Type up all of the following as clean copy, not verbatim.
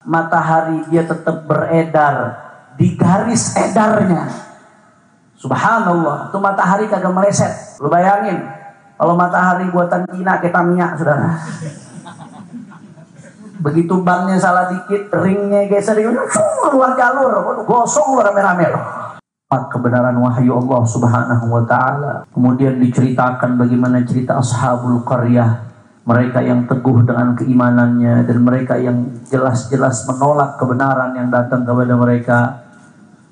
matahari dia tetap beredar di garis edarnya. Subhanallah, itu matahari kagak meleset. Lu bayangin, kalau matahari buatan Cina kita minyak, saudara. Begitu bannya salah dikit, ringnya geser, keluar jalur, gosong rame-rame. Kebenaran wahyu Allah subhanahu wa ta'ala. Kemudian diceritakan bagaimana cerita ashabul qaryah, mereka yang teguh dengan keimanannya dan mereka yang jelas-jelas menolak kebenaran yang datang kepada mereka.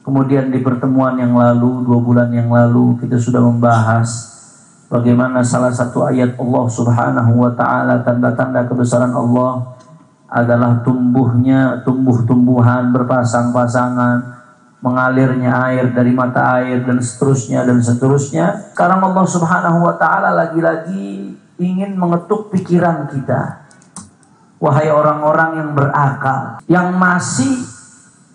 Kemudian di pertemuan yang lalu, 2 bulan yang lalu, kita sudah membahas bagaimana salah satu ayat Allah subhanahu wa ta'ala, tanda-tanda kebesaran Allah adalah tumbuh-tumbuhan berpasang-pasangan, mengalirnya air dari mata air, dan seterusnya dan seterusnya. Sekarang Allah subhanahu wa ta'ala lagi-lagi ingin mengetuk pikiran kita. Wahai orang-orang yang berakal, yang masih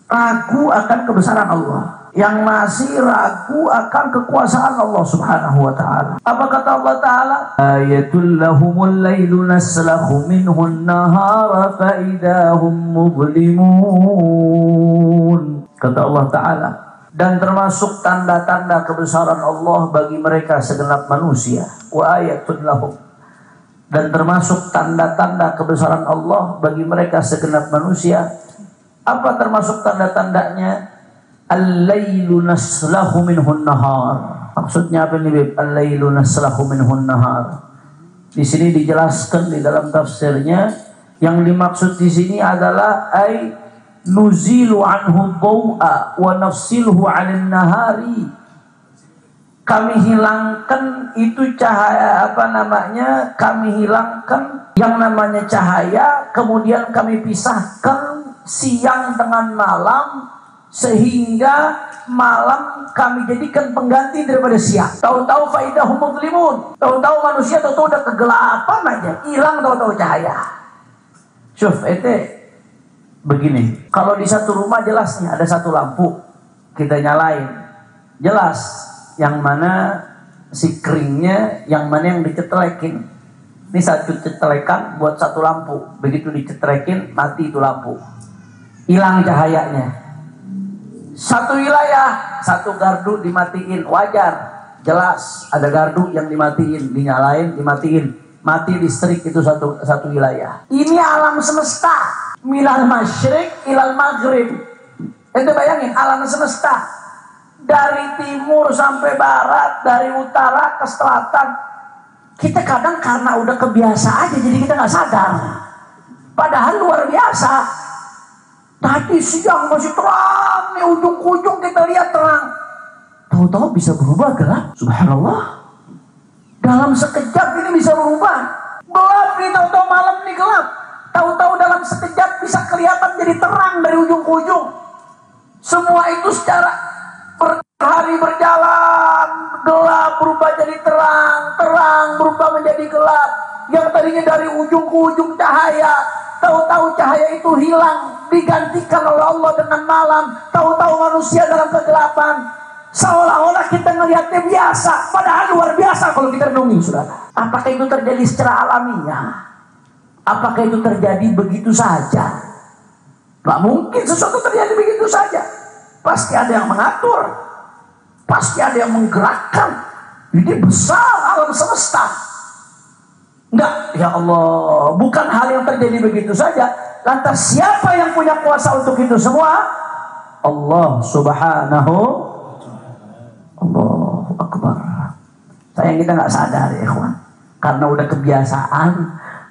ragu akan kebesaran Allah, yang masih ragu akan kekuasaan Allah subhanahu wa ta'ala. Apa kata Allah ta'ala? Ayatul lahumul laylu naslakhu minhun nahara faidahum mublimun. Kata Allah ta'ala, dan termasuk tanda-tanda kebesaran Allah bagi mereka segenap manusia. Wa ayatul lahum, dan termasuk tanda-tanda kebesaran Allah bagi mereka segenap manusia. Apa termasuk tanda-tandanya? Al-lailu naslahu minhun nahar. Maksudnya apa nih, Beb? Al-lailu naslahu minhun nahar. Di sini dijelaskan di dalam tafsirnya, yang dimaksud di sini adalah nuzilu anhu dhaw'a wa nafsilhu 'anil nahari. Kami hilangkan itu cahaya, kami hilangkan yang namanya cahaya, kemudian kami pisahkan siang dengan malam, sehingga malam kami jadikan pengganti daripada siang. Tahu-tahu faidahum mudlimun, tahu-tahu manusia tahu-tahu udah kegelapan aja, hilang tahu-tahu cahaya. Syuf, begini, kalau di satu rumah jelas nih ada satu lampu, kita nyalain, jelas yang mana si keringnya, yang mana yang dicetelekin. Ini satu cetelekan buat satu lampu, begitu dicetelekin mati itu lampu, hilang cahayanya. Satu wilayah, satu gardu dimatiin, wajar, jelas ada gardu yang dimatiin, dinyalain, dimatiin, mati listrik, itu satu wilayah. Ini alam semesta. Milal masyrik ilal maghrib. Ente bayangin alam semesta, dari timur sampai barat, dari utara ke selatan. Kita kadang karena udah kebiasa aja, jadi kita nggak sadar. Padahal luar biasa. Tadi siang masih terang, nih ujung ke ujung kita lihat terang. Tahu-tahu bisa berubah gelap. Subhanallah. Dalam sekejap ini bisa berubah. Gelap nih, tahu-tahu malam nih gelap. Tahu-tahu dalam sekejap bisa kelihatan jadi terang dari ujung ke ujung. Semua itu secara hari berjalan, gelap berubah jadi terang, terang berubah menjadi gelap. Yang tadinya dari ujung ke ujung cahaya, tahu-tahu cahaya itu hilang, digantikan oleh Allah dengan malam. Tahu-tahu manusia dalam kegelapan. Seolah-olah kita melihatnya biasa, padahal luar biasa kalau kita renungi, saudara. Apakah itu terjadi secara alamiah? Apakah itu terjadi begitu saja? Gak mungkin sesuatu terjadi begitu saja. Pasti ada yang mengatur, pasti ada yang menggerakkan. Ini besar alam semesta. Enggak, ya Allah, bukan hal yang terjadi begitu saja. Lantas siapa yang punya kuasa untuk itu semua? Allah subhanahu. Allahu Akbar. Sayang kita nggak sadar ya kawan, karena udah kebiasaan,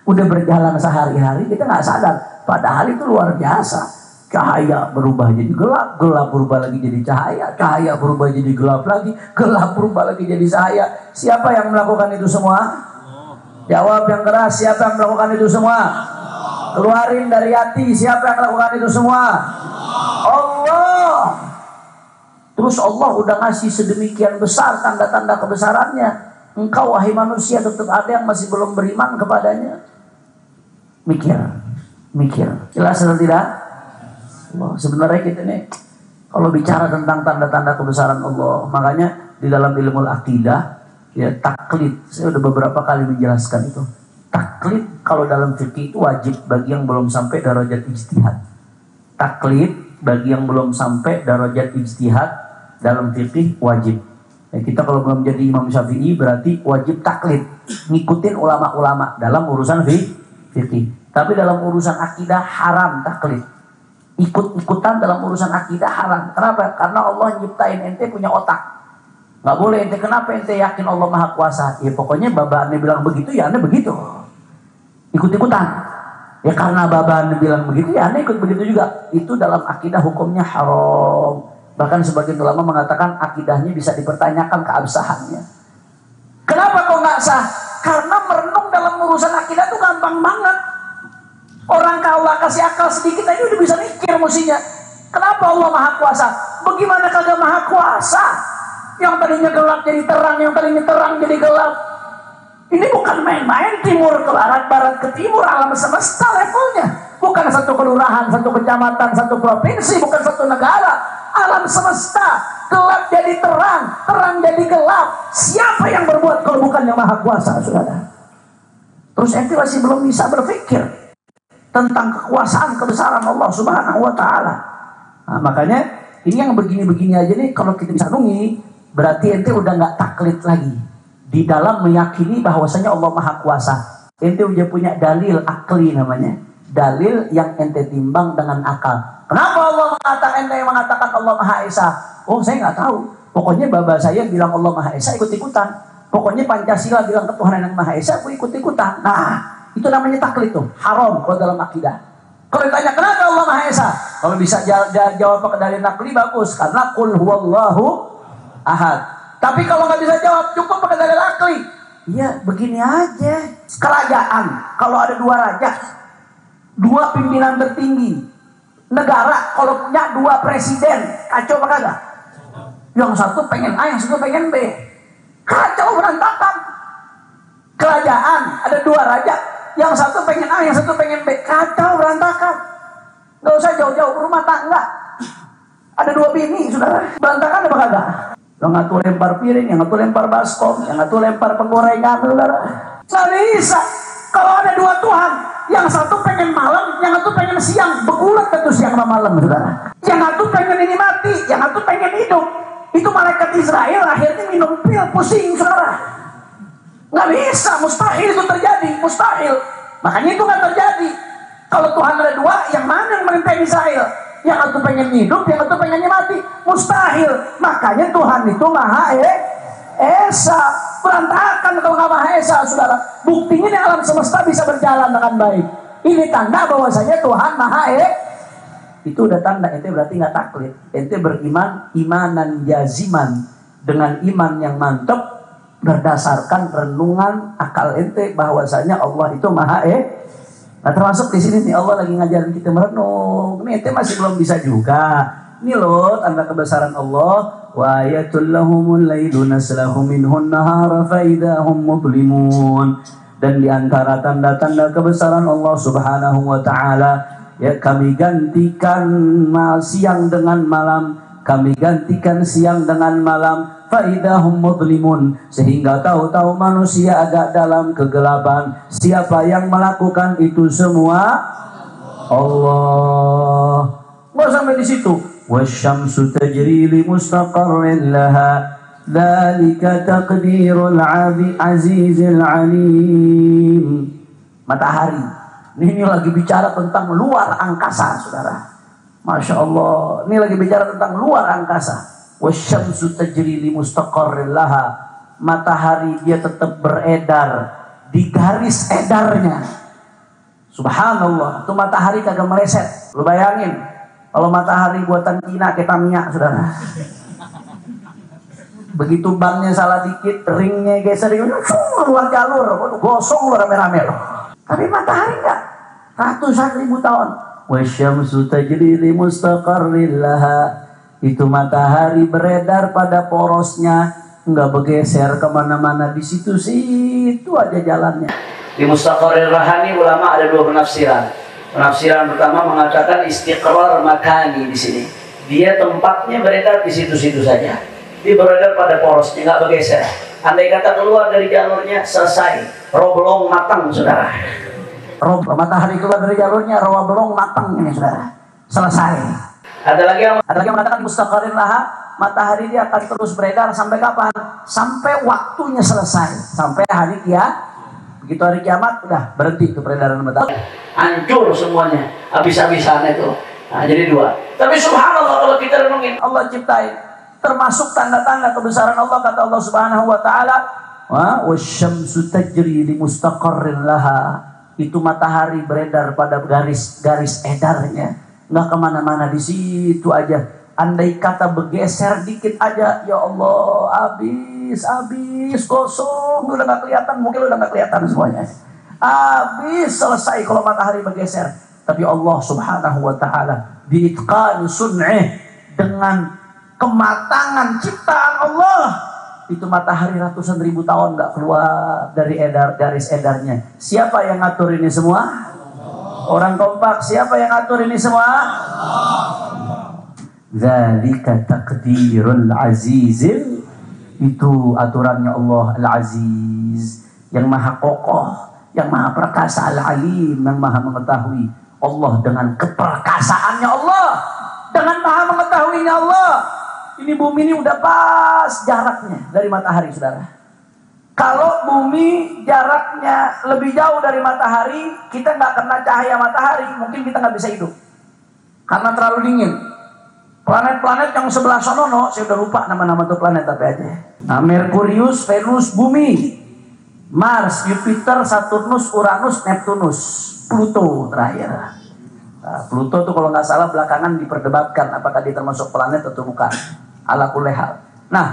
udah berjalan sehari-hari, kita nggak sadar. Padahal itu luar biasa. Cahaya berubah jadi gelap, gelap berubah lagi jadi cahaya, cahaya berubah jadi gelap lagi, gelap berubah lagi jadi cahaya. Siapa yang melakukan itu semua? Jawab yang keras, siapa yang melakukan itu semua? Keluarin dari hati, siapa yang melakukan itu semua? Allah. Terus Allah udah ngasih sedemikian besar tanda-tanda kebesarannya. Engkau wahai manusia tetap ada yang masih belum beriman kepadanya. Mikir. Jelas atau tidak? Allah. Sebenarnya kita nih kalau bicara tentang tanda-tanda kebesaran Allah, makanya di dalam ilmu akidah, ya taklid, saya udah beberapa kali menjelaskan itu. Taklid kalau dalam fikih itu wajib bagi yang belum sampai derajat ijtihad. taklid bagi yang belum sampai darajat ijtihad dalam fikih wajib. Ya, kita kalau belum jadi Imam Syafi'i berarti wajib taklid, ngikutin ulama-ulama dalam urusan fikih. Tapi dalam urusan akidah haram taklid. Ikut-ikutan dalam urusan akidah haram. Kenapa? Karena Allah nyiptain ente punya otak. Nggak boleh ente. Kenapa ente yakin Allah Maha Kuasa? Ya pokoknya baba ane bilang begitu ya ane begitu. Ikut-ikutan. Ya karena baba ane bilang begitu ya ane ikut begitu juga. Itu dalam akidah hukumnya haram. Bahkan sebagian ulama mengatakan akidahnya bisa dipertanyakan keabsahannya. Kenapa kok nggak sah? Karena merenung dalam urusan akidah itu gampang banget. Orang kalau Allah kasih akal sedikit aja udah bisa mikir mestinya. Kenapa Allah Maha Kuasa? Bagaimana kagak Maha Kuasa? Yang tadinya gelap jadi terang, yang tadinya terang jadi gelap. Ini bukan main-main, timur ke barat, barat ke timur, alam semesta levelnya. Bukan satu kelurahan, satu kecamatan, satu provinsi, bukan satu negara. Alam semesta, gelap jadi terang, terang jadi gelap. Siapa yang berbuat kalau bukan yang Maha Kuasa, saudara? Terus ente masih belum bisa berpikir tentang kekuasaan kebesaran Allah Subhanahu wa Ta'ala. Nah, makanya ini yang begini-begini aja nih, kalau kita bisa nungi, berarti ente udah nggak taklid lagi di dalam meyakini bahwasanya Allah Maha Kuasa. Ente udah punya dalil akli namanya, dalil yang ente timbang dengan akal. Kenapa Allah mengatakan, ente yang mengatakan Allah Maha Esa? Oh, saya nggak tahu. Pokoknya baba saya bilang Allah Maha Esa, ikut-ikutan. Pokoknya Pancasila bilang ketuhanan yang Maha Esa, aku ikut-ikutan. Nah, itu namanya taklid tuh, haram kalau dalam akidah. Kalau ditanya kenapa Allah Maha Esa, kalau bisa jawab pakai dalil nakli bagus, karena qul huwallahu ahad. Tapi kalau nggak bisa jawab, cukup pakai dalil akli. Iya, begini aja. Kerajaan, kalau ada dua raja, dua pimpinan tertinggi, negara kalau punya dua presiden, kacau apa kagak? Yang satu pengen A, yang satu pengen B, kacau berantakan. Kerajaan ada dua raja, yang satu pengen A, yang satu pengen B, kacau berantakan. Gak usah jauh-jauh, rumah tangga ada dua bini, saudara, berantakan apa kagak? Yang satu lempar piring, yang satu lempar baskom, yang satu lempar penggorengan, saudara. Gak bisa. Kalau ada dua Tuhan, yang satu pengen malam, yang satu pengen siang, begulat tuh siang sama malam, saudara. Yang satu pengen ini mati, yang satu pengen hidup. Itu malaikat Israel akhirnya minum pil, pusing, saudara. Nggak bisa, mustahil itu terjadi, mustahil. Makanya itu nggak terjadi. Kalau Tuhan ada dua, yang mana yang merintah Israel? Yang satu pengen hidup, yang satu pengen mati, mustahil. Makanya Tuhan itu Maha Esa. Berantakan kalau nggak Maha Esa, saudara. Buktinya di alam semesta bisa berjalan dengan baik. Ini tanda bahwasanya Tuhan Maha Esa. Itu udah tanda ente berarti nggak taklid. Ente beriman imanan jaziman, dengan iman yang mantap, berdasarkan renungan akal ente bahwasanya Allah itu Maha Nah, termasuk di sini nih Allah lagi ngajarin kita merenung. Nih ente masih belum bisa juga. Ini loh tanda kebesaran Allah. Wa ayatul lahumul lailu naslahu minhun nahara fa idahum mudlimun. Dan di antara tanda-tanda kebesaran Allah Subhanahu wa Ta'ala, ya kami gantikan siang dengan malam, kami gantikan siang dengan malam, faidahum mudlimun, sehingga tahu-tahu manusia agak dalam kegelapan. Siapa yang melakukan itu semua? Allah. Nggak sampai di situ. Wasyamsu tajri li mustaqarrin laha, dzalika taqdirul azizil alim. Matahari. Ini lagi bicara tentang luar angkasa, saudara. Masya Allah. Ini lagi bicara tentang luar angkasa. Wasyamsu tajri li mustaqarrin laha. Matahari dia tetap beredar di garis edarnya. Subhanallah. Itu matahari kagak meleset. Lu bayangin, kalau matahari buatan Cina kayak Tamiya, saudara. Begitu banknya salah dikit, ringnya geser, keluar jalur, gosong lu rame-rame loh. Tapi matahari enggak, ratusan ribu tahun. Wasyamsu tajri li mustaqarrin laha. Itu matahari beredar pada porosnya, enggak bergeser kemana-mana, di situ-situ aja jalannya. Di mustaqarrin laha ini ulama ada dua penafsiran. Penafsiran pertama mengatakan istiqrar makani di sini. Dia tempatnya beredar di situ-situ saja. Dia beredar pada porosnya, nggak bergeser. Andai kata keluar dari jalurnya, selesai. Roh belum matang, saudara. Matahari keluar dari jalurnya, roh belum matang ini, saudara. selesai. Ada lagi yang mengatakan mustaqarrin laha, matahari dia akan terus beredar sampai kapan? Sampai waktunya selesai, sampai hari kiamat. Begitu hari kiamat udah berhenti itu peredaran matahari, hancur semuanya, habis-habisan itu. Nah, jadi dua. Tapi subhanallah, kalau kita renungin, Allah ciptain termasuk tanda-tanda kebesaran Allah, kata Allah Subhanahu wa taala, wa wasyamsu tajri li mustaqarrin laha. Itu matahari beredar pada garis edarnya, nggak kemana-mana, di situ aja. Andai kata bergeser dikit aja, ya Allah, habis kosong, udah nggak kelihatan, mungkin udah nggak kelihatan semuanya. Habis selesai kalau matahari bergeser. Tapi Allah Subhanahu wa taala biitqan sun'ih, dengan kematangan ciptaan Allah, itu matahari ratusan ribu tahun nggak keluar dari garis edarnya. Siapa yang ngatur ini semua? Orang kompak, siapa yang ngatur ini semua? Dzalika taqdirul azizil, itu aturannya Allah Al-Aziz, yang maha kokoh, yang maha perkasa, Al-Alim, yang maha mengetahui. Allah dengan keperkasaannya Allah, dengan maha mengetahuinya Allah, ini bumi ini udah pas jaraknya dari matahari, saudara. Kalau bumi jaraknya lebih jauh dari matahari, kita nggak kena cahaya matahari, mungkin kita nggak bisa hidup karena terlalu dingin. Planet-planet yang sebelah sono, saya udah lupa nama-nama tuh planet tapi aja. Nah, Merkurius, Venus, Bumi, Mars, Jupiter, Saturnus, Uranus, Neptunus, Pluto terakhir. Nah, Pluto tuh kalau nggak salah belakangan diperdebatkan apakah dia termasuk planet atau bukan. Ala kulli hal. Nah,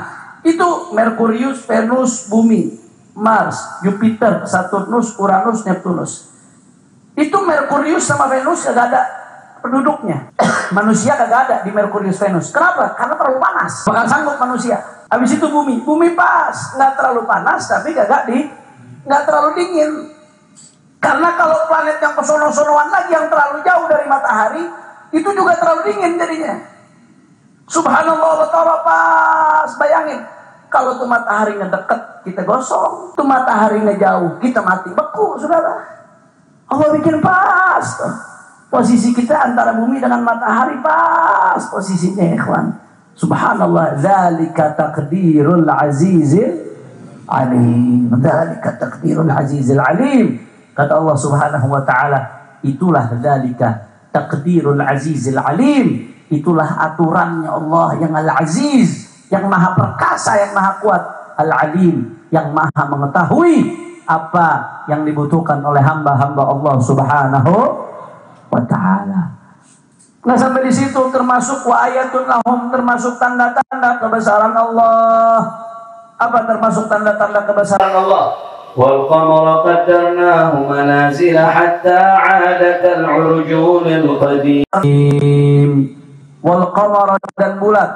itu Merkurius, Venus, Bumi, Mars, Jupiter, Saturnus, Uranus, Neptunus. Itu Merkurius sama Venus kagak ada penduduknya. Manusia kagak ada di Merkurius, Venus. Kenapa? Karena terlalu panas. Bakal sanggup manusia. Habis itu Bumi pas, nggak terlalu panas tapi nggak terlalu dingin. Karena kalau planet yang kesono-sonoan lagi yang terlalu jauh dari matahari, itu juga terlalu dingin jadinya. Subhanallah, Allah pas. Bayangin, kalau tuh matahari ngedeket, kita gosong. Tuh matahari ngejauh, kita mati beku, saudara. Allah bikin pas. Posisi kita antara bumi dengan matahari pas posisinya, ikhwan. Subhanallah, dzalika taqdirul azizil alim. Dzalika taqdirul azizil alim. Kata Allah Subhanahu wa taala, itulah dzalika taqdirul azizil alim. Itulah aturannya Allah yang Al-Aziz, yang maha perkasa, yang maha kuat, Al-Alim, yang maha mengetahui apa yang dibutuhkan oleh hamba-hamba Allah Subhanahu wa ta'ala. Nah, sampai di situ termasuk wa ayatun lahum, termasuk tanda-tanda kebesaran Allah. Apa termasuk tanda-tanda kebesaran Allah? Wal qamara qaddarnahu manazila hatta 'ada kal 'urjunil qadim. Wal qamara, dan bulan,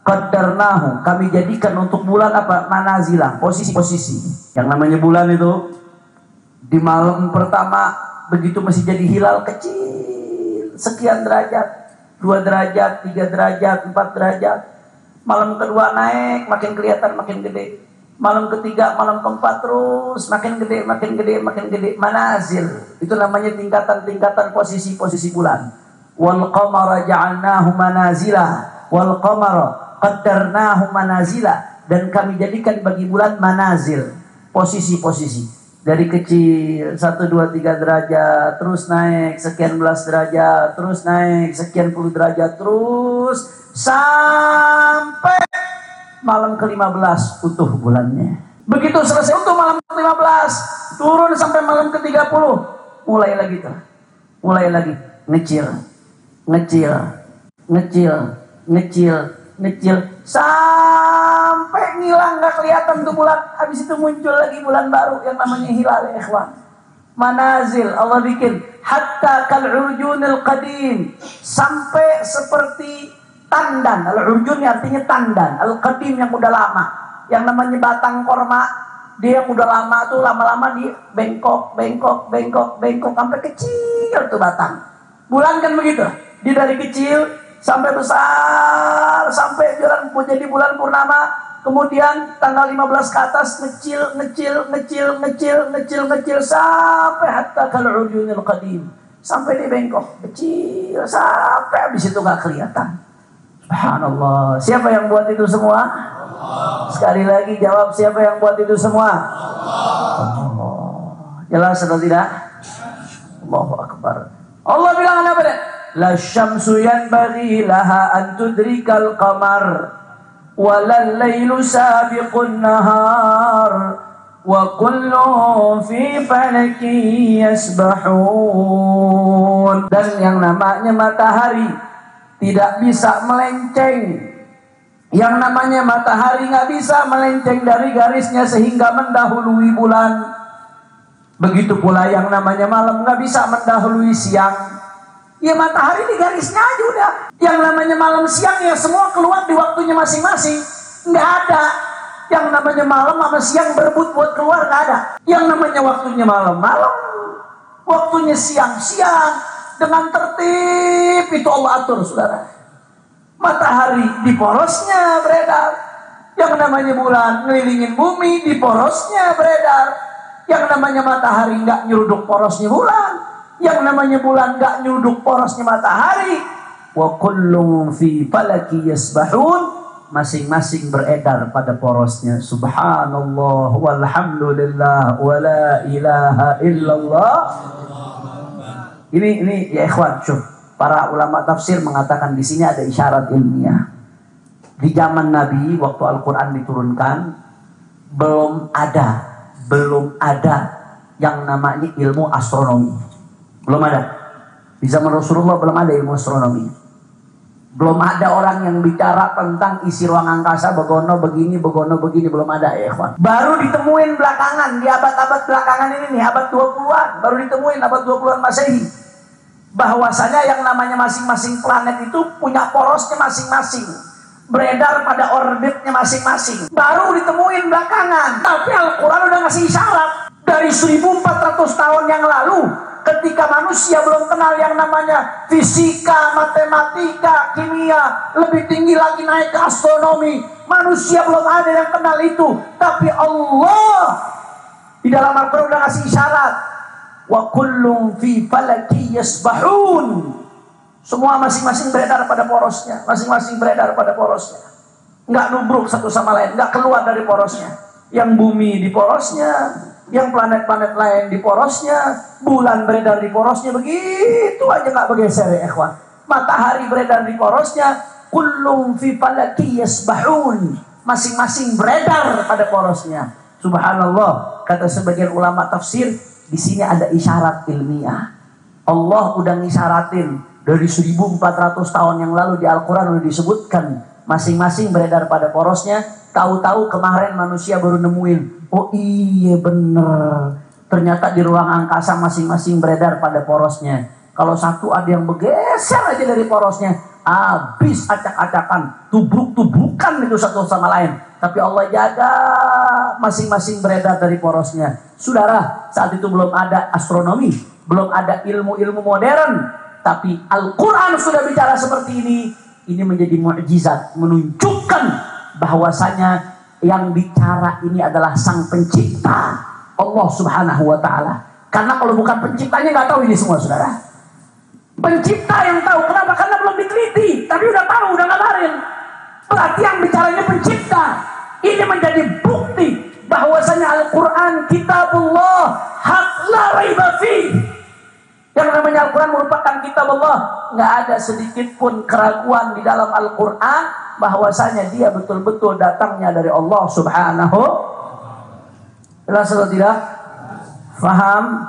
qaddarnahu, kami jadikan untuk bulan apa? Manazilah, posisi-posisi. Yang namanya bulan itu di malam pertama begitu masih jadi hilal kecil, sekian derajat, 2 derajat, 3 derajat, 4 derajat. Malam kedua naik, makin kelihatan, makin gede. Malam ketiga, malam keempat terus makin gede, makin gede, makin gede. Manazil, itu namanya tingkatan-tingkatan posisi-posisi bulan. Wal qamara ja'alnahu manazila, wal qamara qaddarnahu manazila, dan kami jadikan bagi bulan manazil, posisi-posisi. Dari kecil 1, 2, 3 derajat, terus naik sekian belas derajat, terus naik sekian puluh derajat, terus sampai malam ke-15 utuh bulannya. Begitu selesai utuh malam ke-15, turun sampai malam ke-30, mulai lagi tuh. Mulai lagi ngecil sampai ngilang, nggak kelihatan tuh bulan. Habis itu muncul lagi bulan baru yang namanya hilal, ya ikhwan. Manazil Allah bikin hatta kal urjunil qadim, sampai seperti tandan. Al-urjun artinya tandan, al-qadim yang udah lama. Yang namanya batang korma, dia yang udah lama tuh lama-lama di bengkok sampai kecil tuh batang. Bulan kan begitu, dia dari kecil sampai besar, sampai jadi bulan purnama. Kemudian tanggal 15 ke atas ngecil sampai hatta kal urjunil qadim, sampai di bengkok kecil sampai habis itu nggak kelihatan. Subhanallah. Siapa yang buat itu semua? Allah. Sekali lagi jawab, siapa yang buat itu semua? Allah. Jelas atau tidak? Allahu Akbar. Allah bilang apa deh? La syamsu yanbaghi laha an tudrikal qamar walal lailu sabiqun nahar wa kullu fi falakin yasbahun. Dan yang namanya matahari tidak bisa melenceng. Yang namanya matahari nggak bisa melenceng dari garisnya sehingga mendahului bulan. Begitu pula yang namanya malam nggak bisa mendahului siang. Ya matahari di garisnya aja udah. Yang namanya malam siang ya semua keluar di waktunya masing-masing. Nggak ada. Yang namanya malam sama siang berebut buat keluar, nggak ada. Yang namanya waktunya malam, waktunya siang. Dengan tertib itu Allah atur, saudara. Matahari di porosnya beredar. Yang namanya bulan ngelilingin bumi di porosnya beredar. Yang namanya matahari nggak nyeruduk porosnya bulan. Yang namanya bulan nggak nyeruduk porosnya matahari. Wa kullum fi falaki yasbahun. Masing-masing beredar pada porosnya. Subhanallah walhamdulillah wa la ilaha illallah. Ini ya ikhwan, para ulama tafsir mengatakan di sini ada isyarat ilmiah. Di zaman Nabi waktu Al-Quran diturunkan belum ada yang namanya ilmu astronomi. Belum ada. Di zaman Rasulullah belum ada ilmu astronomi. Belum ada orang yang bicara tentang isi ruang angkasa, begono begini, belum ada ya ikhwan. Baru ditemuin belakangan, di abad-abad belakangan ini nih, abad 20-an, baru ditemuin abad 20-an Masehi. Bahwasanya yang namanya masing-masing planet itu punya porosnya masing-masing. Beredar pada orbitnya masing-masing. Baru ditemuin belakangan. Tapi Al-Quran udah ngasih isyarat. Dari 1400 tahun yang lalu, ketika manusia belum kenal yang namanya fisika, matematika, kimia, lebih tinggi lagi naik ke astronomi, manusia belum ada yang kenal itu. Tapi Allah di dalam Al-Quran udah ngasih isyarat. Wa kullum fi falaki yasbahun. Semua masing-masing beredar pada porosnya. Masing-masing beredar pada porosnya. Nggak nubruk satu sama lain, nggak keluar dari porosnya. Yang bumi di porosnya, yang planet-planet lain di porosnya, bulan beredar di porosnya, begitu aja nggak bergeser ya ikhwan. Matahari beredar di porosnya, kullum fi falaki yasbahun. Masing-masing beredar pada porosnya. Subhanallah, kata sebagian ulama tafsir, di sini ada isyarat ilmiah. Allah udah ngisyaratin dari 1400 tahun yang lalu di Al-Quran udah disebutkan masing-masing beredar pada porosnya. Tahu-tahu kemarin manusia baru nemuin, oh iya bener, ternyata di ruang angkasa masing-masing beredar pada porosnya. Kalau satu ada yang bergeser aja dari porosnya, habis acak-acakan, tubruk-tubrukan itu satu sama lain. Tapi Allah jaga masing-masing beredar dari porosnya. Saudara, saat itu belum ada astronomi, belum ada ilmu-ilmu modern, tapi Al-Quran sudah bicara seperti ini. Ini menjadi mukjizat, menunjukkan bahwasanya yang bicara ini adalah Sang Pencipta, Allah Subhanahu wa Ta'ala. Karena kalau bukan penciptanya nggak tahu ini semua, saudara. Pencipta yang tahu. Kenapa? Karena belum diteliti, tapi udah tahu, udah ngabarin. Berarti yang bicaranya pencipta. Ini menjadi bukti bahwasanya Al-Quran kitabullah haq la raiba fi. Yang namanya Al-Quran merupakan kitab Allah. Nggak ada sedikit pun keraguan di dalam Al-Quran bahwasanya dia betul-betul datangnya dari Allah Subhanahu. Jelas atau tidak? Faham?